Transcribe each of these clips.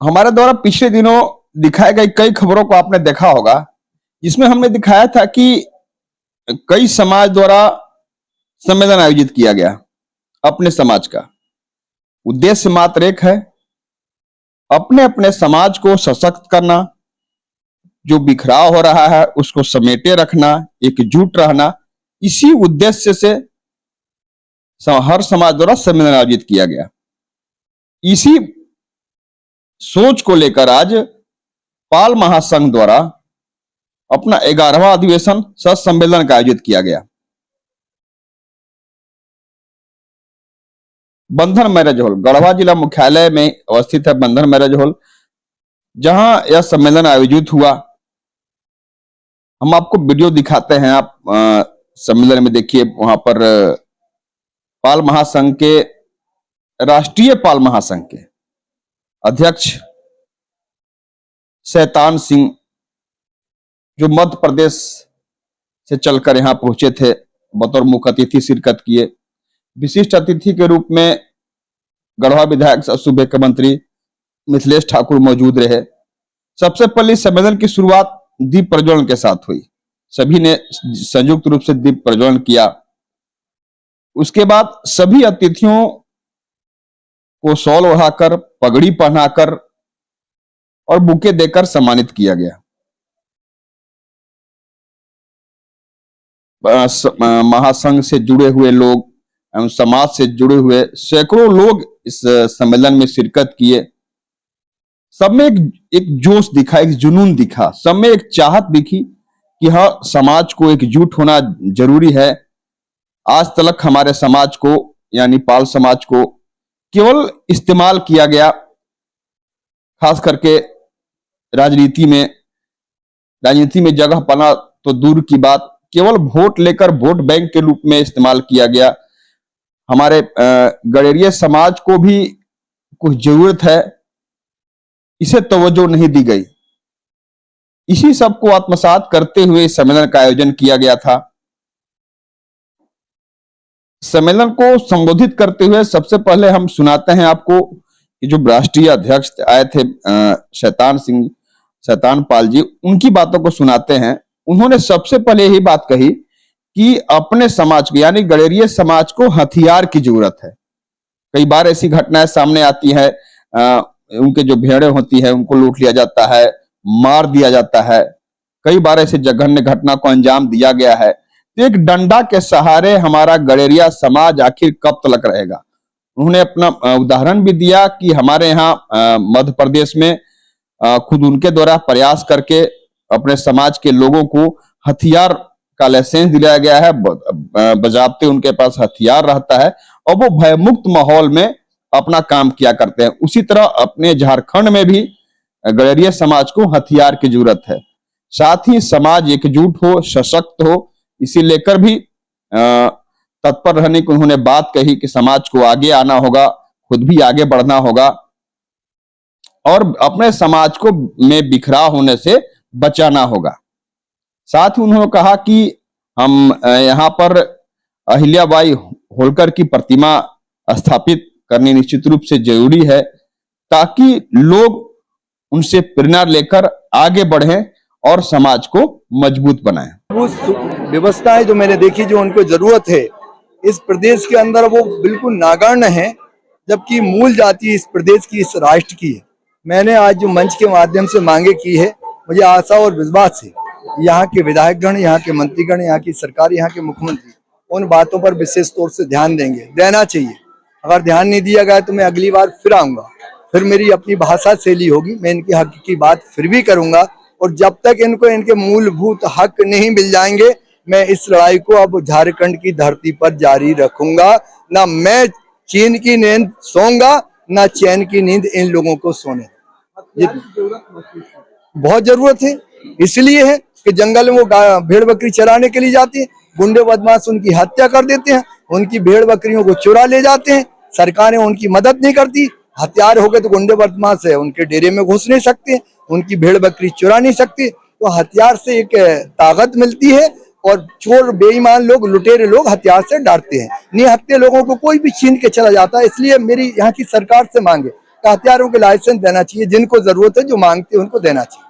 हमारे द्वारा पिछले दिनों दिखाए गए कई खबरों को आपने देखा होगा, जिसमें हमने दिखाया था कि कई समाज द्वारा सम्मेलन आयोजित किया गया। अपने समाज का उद्देश्य मात्र एक है, अपने अपने समाज को सशक्त करना, जो बिखराव हो रहा है उसको समेटे रखना, एकजुट रहना। इसी उद्देश्य से हर समाज द्वारा सम्मेलन आयोजित किया गया। इसी सोच को लेकर आज पाल महासंघ द्वारा अपना 11वां अधिवेशन सह सम्मेलन का आयोजित किया गया। बंधन मैरिज हॉल, गढ़वा जिला मुख्यालय में अवस्थित है बंधन मैरिज हॉल, जहां यह सम्मेलन आयोजित हुआ। हम आपको वीडियो दिखाते हैं, आप सम्मेलन में देखिए। वहां पर पाल महासंघ के, राष्ट्रीय पाल महासंघ के अध्यक्ष शैतान सिंह, जो मध्य प्रदेश से चलकर यहां पहुंचे थे, बतौर मुख्य अतिथि शिरकत किए। विशिष्ट अतिथि के रूप में गढ़वा विधायक सूबे के मंत्री मिथिलेश ठाकुर मौजूद रहे। सबसे पहले सम्मेलन की शुरुआत दीप प्रज्वलन के साथ हुई। सभी ने संयुक्त रूप से दीप प्रज्वलन किया। उसके बाद सभी अतिथियों को शॉल ओढ़ाकर, पगड़ी पहनाकर और बुके देकर सम्मानित किया गया। महासंघ से जुड़े हुए लोग एवं समाज से जुड़े हुए सैकड़ों लोग इस सम्मेलन में शिरकत किए। सब में एक जोश दिखा, एक जुनून दिखा, सब में एक चाहत दिखी कि हाँ, समाज को एकजुट होना जरूरी है। आज तक हमारे समाज को, यानी पाल समाज को, केवल इस्तेमाल किया गया, खास करके राजनीति में जगह पाना तो दूर की बात, केवल वोट लेकर वोट बैंक के रूप में इस्तेमाल किया गया। हमारे गडेरिया समाज को भी कुछ जरूरत है, इसे तवज्जो नहीं दी गई। इसी सब को आत्मसात करते हुए सम्मेलन का आयोजन किया गया था। सम्मेलन को संबोधित करते हुए सबसे पहले हम सुनाते हैं आपको कि जो राष्ट्रीय अध्यक्ष आए थे शैतान पाल जी, उनकी बातों को सुनाते हैं। उन्होंने सबसे पहले यही बात कही कि अपने समाज को, यानी गडेरिया समाज को हथियार की जरूरत है। कई बार ऐसी घटनाएं सामने आती है, उनके जो भेड़ें होती है उनको लूट लिया जाता है, मार दिया जाता है। कई बार ऐसे जघन्य घटना को अंजाम दिया गया है। तो एक डंडा के सहारे हमारा गडेरिया समाज आखिर कब तक रहेगा। उन्होंने अपना उदाहरण भी दिया कि हमारे यहाँ मध्य प्रदेश में खुद उनके द्वारा प्रयास करके अपने समाज के लोगों को हथियार का लाइसेंस दिलाया गया है। बजाबते उनके पास हथियार रहता है और वो भयमुक्त माहौल में अपना काम किया करते हैं। उसी तरह अपने झारखंड में भी गडेरिया समाज को हथियार की जरूरत है। साथ ही समाज एकजुट हो, सशक्त हो, इसी लेकर भी तत्पर रहने की उन्होंने बात कही कि समाज को आगे आना होगा, खुद भी आगे बढ़ना होगा और अपने समाज को में बिखराव होने से बचाना होगा। साथ ही उन्होंने कहा कि हम यहाँ पर अहिल्याबाई होलकर की प्रतिमा स्थापित करनी निश्चित रूप से जरूरी है, ताकि लोग उनसे प्रेरणा लेकर आगे बढ़ें और समाज को मजबूत बनाएं। वो व्यवस्थाएं जो मैंने देखी, जो उनको जरूरत है इस प्रदेश के अंदर, वो बिल्कुल नागण्य है, जबकि मूल जाति इस प्रदेश की, इस राष्ट्र की है। मैंने आज जो मंच के माध्यम से मांगे की है, मुझे आशा और विश्वास है यहाँ के विधायकगण, यहाँ के मंत्रीगण, यहाँ की सरकार, यहाँ के मुख्यमंत्री उन बातों पर विशेष तौर से ध्यान देंगे, देना चाहिए। अगर ध्यान नहीं दिया गया तो मैं अगली बार फिर आऊंगा, फिर मेरी अपनी भाषा शैली होगी, मैं इनकी हक की बात फिर भी करूंगा। और जब तक इनको इनके मूलभूत हक नहीं मिल जाएंगे, मैं इस लड़ाई को अब झारखंड की धरती पर जारी रखूंगा। ना मैं चीन की नींद सोऊंगा, ना चैन की नींद इन लोगों को सोने। ये बहुत जरूरत है, इसलिए है कि जंगल में वो भेड़ बकरी चराने के लिए जाते हैं, गुंडे बदमाश उनकी हत्या कर देते हैं, उनकी भेड़ बकरियों को चुरा ले जाते हैं, सरकारें उनकी मदद नहीं करती। हथियार हो गए तो गुंडे बदमाश है, उनके डेरे में घुस नहीं सकते, उनकी भेड़ बकरी चुरा नहीं सकते। तो हथियार से एक ताकत मिलती है और चोर, बेईमान लोग, लुटेरे लोग हथियार से डरते हैं। निहत्थे लोगों को कोई भी छीन के चला जाता है। इसलिए मेरी यहाँ की सरकार से मांगे हथियारों के लाइसेंस देना चाहिए, जिनको जरूरत है, जो मांगते हैं उनको देना चाहिए।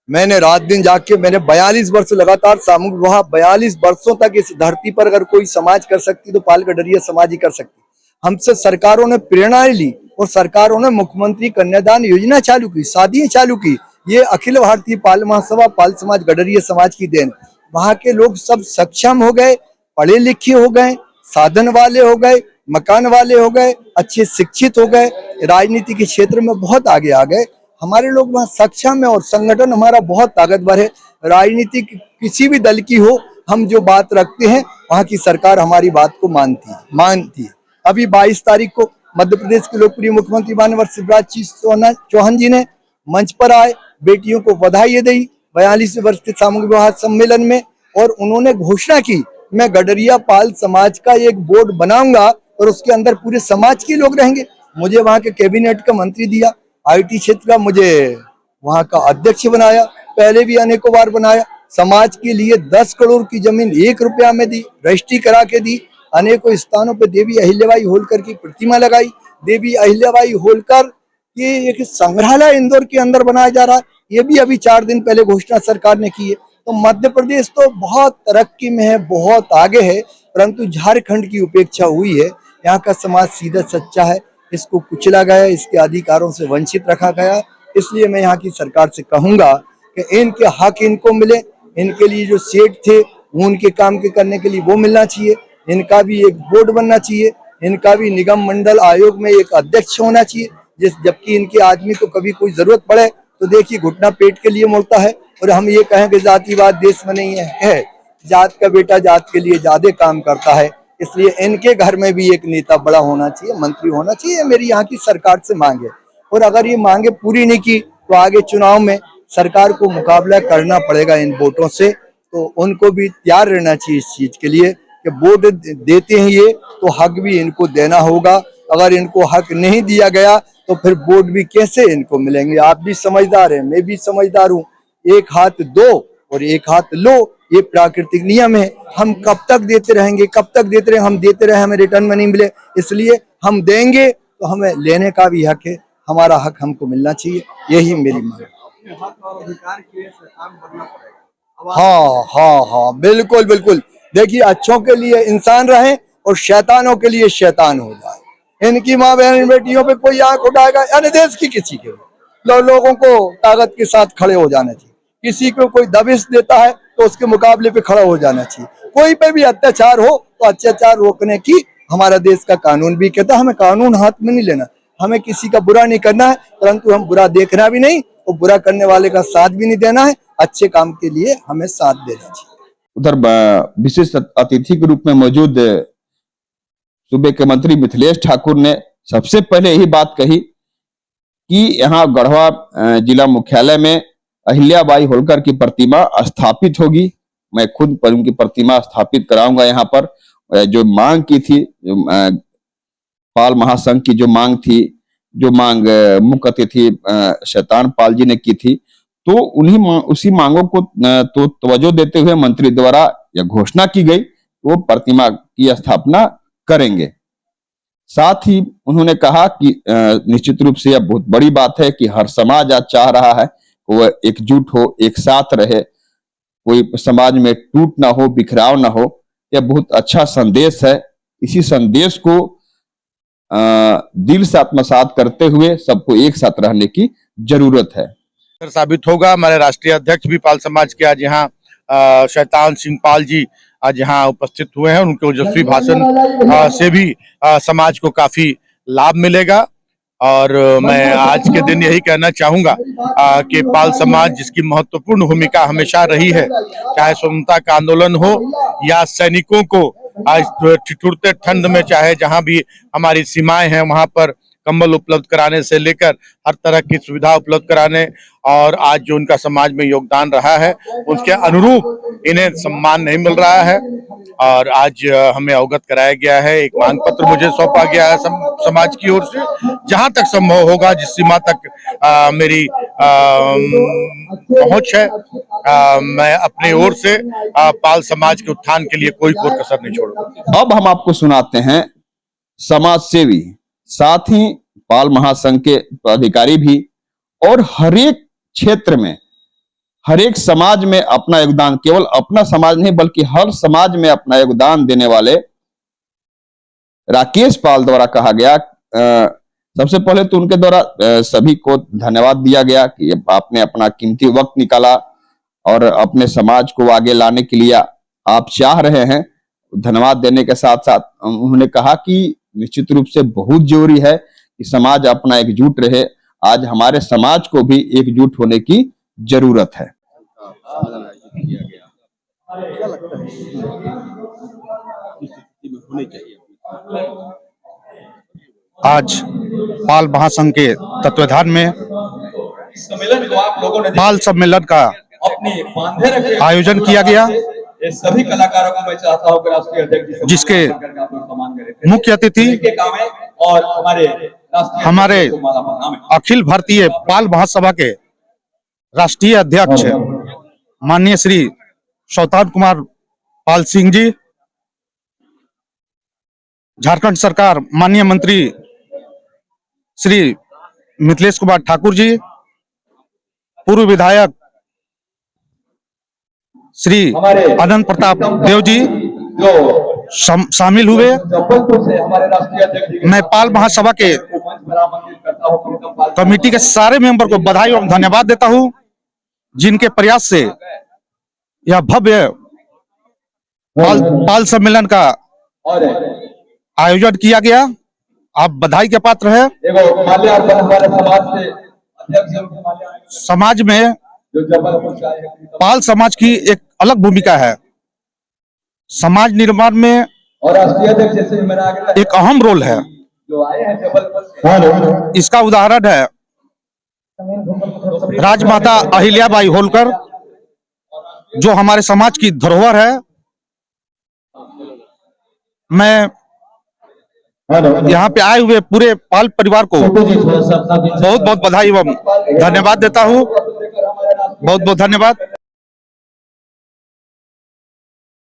मैंने रात दिन जाग के, मैंने 42 वर्ष लगातार सामूहिक विवाह, 42 वर्षों तक इस धरती पर अगर कोई समाज कर सकती तो पाल गडरिया समाज ही कर सकती। हमसे सरकारों ने प्रेरणा ली और सरकारों ने मुख्यमंत्री कन्यादान योजना चालू की, शादियां चालू की। ये अखिल भारतीय पाल महासभा पाल समाज गडरिया समाज की देन। वहां के लोग सब सक्षम हो गए, पढ़े लिखे हो गए, साधन वाले हो गए, मकान वाले हो गए, अच्छे शिक्षित हो गए, राजनीति के क्षेत्र में बहुत आगे आ गए। हमारे लोग वहाँ सक्षम है और संगठन हमारा बहुत ताकतवर है। राजनीति किसी भी दल की हो, हम जो बात रखते हैं वहाँ की सरकार हमारी बात को मानती है। अभी 22 तारीख को मध्य प्रदेश के लोकप्रिय मुख्यमंत्री माननीय शिवराज सिंह चौहान जी ने मंच पर आए, बेटियों को बधाई दी 42 वर्ष के सामूहिक विवाह सम्मेलन में, और उन्होंने घोषणा की मैं गडरिया पाल समाज का एक बोर्ड बनाऊंगा और उसके अंदर पूरे समाज के लोग रहेंगे। मुझे वहाँ के कैबिनेट का मंत्री दिया, IT क्षेत्र का मुझे वहाँ का अध्यक्ष बनाया, पहले भी अनेकों बार बनाया। समाज के लिए 10 करोड़ की जमीन 1 रुपया में दी, रजिस्ट्री करा के दी। अनेकों स्थानों पे देवी अहिल्याबाई होलकर की प्रतिमा लगाई। देवी अहिल्याबाई होलकर ये एक संग्रहालय इंदौर के अंदर बनाया जा रहा है, ये भी अभी 4 दिन पहले घोषणा सरकार ने की है। तो मध्य प्रदेश तो बहुत तरक्की में है, बहुत आगे है, परंतु झारखंड की उपेक्षा हुई है। यहाँ का समाज सीधा सच्चा है, इसको कुचला गया, इसके अधिकारों से वंचित रखा गया। इसलिए मैं यहाँ की सरकार से कहूंगा कि इनके हक इनको मिले, इनके लिए जो सेठ थे उनके काम के करने के लिए वो मिलना चाहिए, इनका भी एक बोर्ड बनना चाहिए, इनका भी निगम मंडल आयोग में एक अध्यक्ष होना चाहिए। जबकि इनके आदमी को कभी कोई जरूरत पड़े तो देखिए घुटना पेट के लिए मोड़ता है। और हम ये कहें कि जातिवाद देश में नहीं है, जात का बेटा जात के लिए ज्यादा काम करता है। इसलिए इनके घर में भी एक नेता बड़ा होना चाहिए, मंत्री होना चाहिए, मेरी यहाँ की सरकार से मांग है। और अगर ये मांगे पूरी नहीं की तो आगे चुनाव में सरकार को मुकाबला करना पड़ेगा इन वोटों से। तो उनको भी तैयार रहना चाहिए इस चीज के लिए कि वोट देते हैं ये तो हक भी इनको देना होगा। अगर इनको हक नहीं दिया गया तो फिर वोट भी कैसे इनको मिलेंगे। आप भी समझदार हैं, मैं भी समझदार हूँ। एक हाथ दो और एक हाथ लो, ये प्राकृतिक नियम है। हम कब तक देते रहेंगे, कब तक देते रहे, हम देते रहे, हमें रिटर्न में नहीं मिले, इसलिए हम देंगे तो हमें लेने का भी हक है। हमारा हक हमको मिलना चाहिए, यही मेरी मांग है। हाँ, बिल्कुल बिल्कुल। देखिए अच्छों के लिए इंसान रहे और शैतानों के लिए शैतान हो जाए। इनकी माँ बहन बेटियों पे कोई आंख उठाएगा यानी देश की किसी के लोगों को ताकत के साथ खड़े हो जाना चाहिए। किसी को कोई दबिश देता है तो उसके मुकाबले पे खड़ा हो जाना चाहिए। कोई पे भी अत्याचार हो तो अत्याचार रोकने की हमारा देश का कानून भी कहता है। हमें कानून हाथ में नहीं लेना, हमें किसी का बुरा नहीं करना है, परंतु हम बुरा देखना भी नहीं और बुरा करने वाले का साथ भी नहीं देना है। अच्छे काम के लिए हमें साथ देना चाहिए। उधर विशिष्ट अतिथि के रूप में मौजूद सूबे के मंत्री मिथिलेश ठाकुर ने सबसे पहले यही बात कही कि यहाँ गढ़वा जिला मुख्यालय में अहिल्याबाई होलकर की प्रतिमा स्थापित होगी। मैं खुद पर उनकी प्रतिमा स्थापित कराऊंगा। यहाँ पर जो मांग की थी, पाल महासंघ की जो मांग थी, जो मांग मुख्य अतिथि शैतान पाल जी ने की थी, तो उसी मांगों को तो तवज्जो देते हुए मंत्री द्वारा यह घोषणा की गई, वो प्रतिमा की स्थापना करेंगे। साथ ही उन्होंने कहा कि निश्चित रूप से यह बहुत बड़ी बात है कि हर समाज आज चाह रहा है कि वह एकजुट हो, एक साथ रहे, कोई समाज में टूट ना हो, बिखराव ना हो। यह बहुत अच्छा संदेश है। इसी संदेश को दिल से आत्मसात करते हुए सबको एक साथ रहने की जरूरत है। साबित होगा। हमारे राष्ट्रीय अध्यक्ष भी पाल समाज के आज यहाँ शैतान सिंह पाल जी आज यहाँ उपस्थित हुए हैं। उनके ओजस्वी भाषण से भी समाज को काफी लाभ मिलेगा। और मैं आज के दिन यही कहना चाहूंगा कि पाल समाज जिसकी महत्वपूर्ण भूमिका हमेशा रही है, चाहे स्वतंत्रता का आंदोलन हो या सैनिकों को आज ठिठुरते ठंड में, चाहे जहां भी हमारी सीमाएं हैं वहां पर कंबल उपलब्ध कराने से लेकर हर तरह की सुविधा उपलब्ध कराने, और आज जो उनका समाज में योगदान रहा है उसके अनुरूप इन्हें सम्मान नहीं मिल रहा है। और आज हमें अवगत कराया गया है, एक मांग पत्र मुझे सौंपा गया है समाज की ओर से। जहां तक संभव होगा, जिस सीमा तक मेरी पहुंच है, मैं अपनी ओर से पाल समाज के उत्थान के लिए कोई कसर नहीं छोड़ूंगा। अब हम आपको सुनाते हैं समाज सेवी, साथ ही पाल महासंघ के पदाधिकारी भी, और हर एक क्षेत्र में, हर एक समाज में अपना योगदान, केवल अपना समाज नहीं बल्कि हर समाज में अपना योगदान देने वाले राकेश पाल द्वारा कहा गया। सबसे पहले तो उनके द्वारा सभी को धन्यवाद दिया गया कि आपने अपना कीमती वक्त निकाला और अपने समाज को आगे लाने के लिए आप चाह रहे हैं। धन्यवाद देने के साथ साथ उन्होंने कहा कि निश्चित रूप से बहुत जरूरी है कि समाज अपना एकजुट रहे। आज हमारे समाज को भी एकजुट होने की जरूरत है। आज पाल महासंघ के तत्वाधान में पाल सम्मेलन का आयोजन किया गया, सभी कलाकारों को मैं चाहता हूं कि राष्ट्रीय अध्यक्ष जी जिसके मुख्य अतिथि और हमारे अखिल भारतीय पाल महासभा के राष्ट्रीय अध्यक्ष माननीय श्री शैतान कुमार पाल सिंह जी, झारखंड सरकार माननीय मंत्री श्री मिथिलेश कुमार ठाकुर जी, पूर्व विधायक श्री अनंत प्रताप देव जी शामिल हुए। मैं पाल महासभा के कमेटी के सारे मेंबर को बधाई एवं धन्यवाद देता हूं, जिनके प्रयास से यह भव्य पाल सम्मेलन का आयोजन किया गया। आप बधाई के पात्र हैं। समाज में पाल समाज की एक अलग भूमिका है। समाज निर्माण में एक अहम रोल है। इसका उदाहरण है राजमाता अहिल्याबाई होलकर, जो हमारे समाज की धरोहर है। मैं यहाँ पे आए हुए पूरे पाल परिवार को बहुत बहुत बधाई एवं धन्यवाद देता हूँ। बहुत बहुत धन्यवाद।